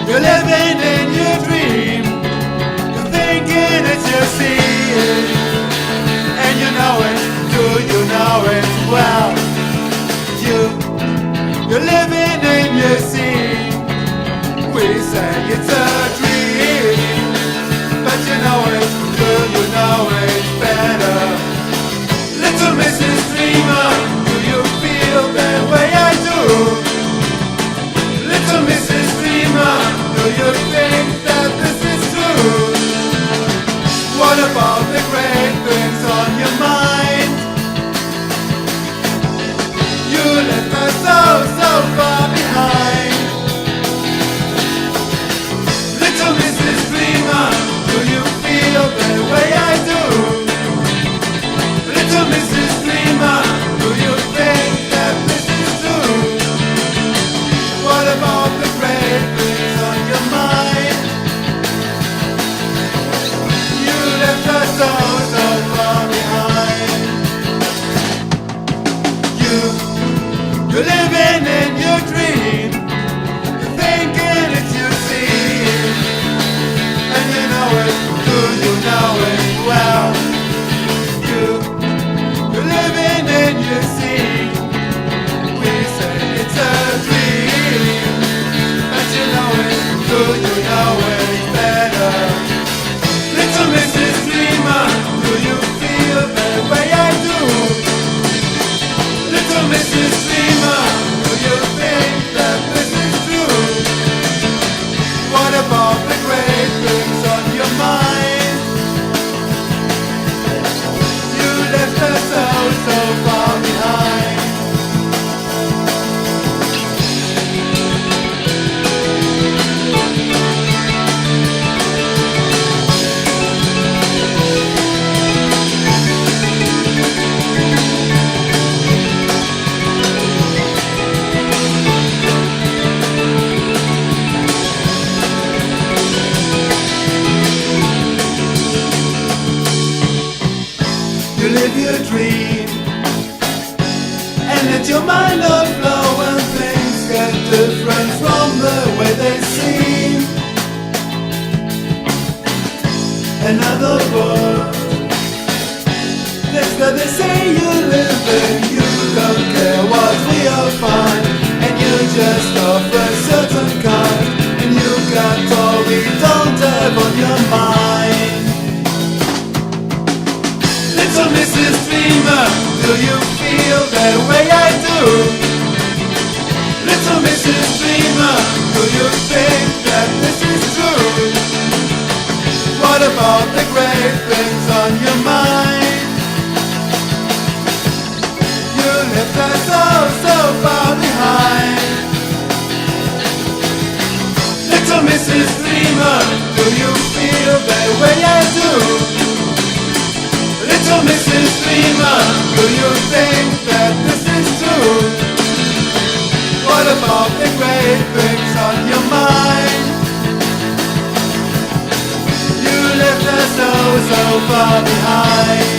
You're living in your dream. You're thinking it's your scene, and you know it. Do you know it well? You're living in your scene. We say it's a dream, but you know it. Do you know it better? Little Mrs. Dreamer, do you feel the way I do? Little Mrs. Dreamer, do you think that this is true? What about the great things on your mind? You left us so far behind. Little Mrs. Dreamer, do you feel the way I do? Little Mrs. Dreamer, do you think that this is true? What about the great things on your mind? You left us so far behind. You're living in your dream. You're thinking it's your scene, and you know it. Do you know it well? You're living in your scene. We say it's a dream, but you know it. Do you know it better? Little Mrs. Dreamer, do you feel the way I do? Little Mrs. Dreamer, do you think that this is true? What about the great things on your mind? You left us so far behind. You live your dream and let your mind overflow when things get different from the way they seem. Another world, that's what they say you live in. You don't care what we all find, and you just offer a certain kind, and you got all we don't have on your mind. Little Mrs. Dreamer, do you feel the way I do? Little Mrs. Dreamer, do you think that this is true? What about the great things on your mind? You left us so far behind. Little Mrs. Dreamer, do you feel the way I do? Little Mrs. Dreamer, do you think that this is true? What about the great things on your mind? You left us so far behind.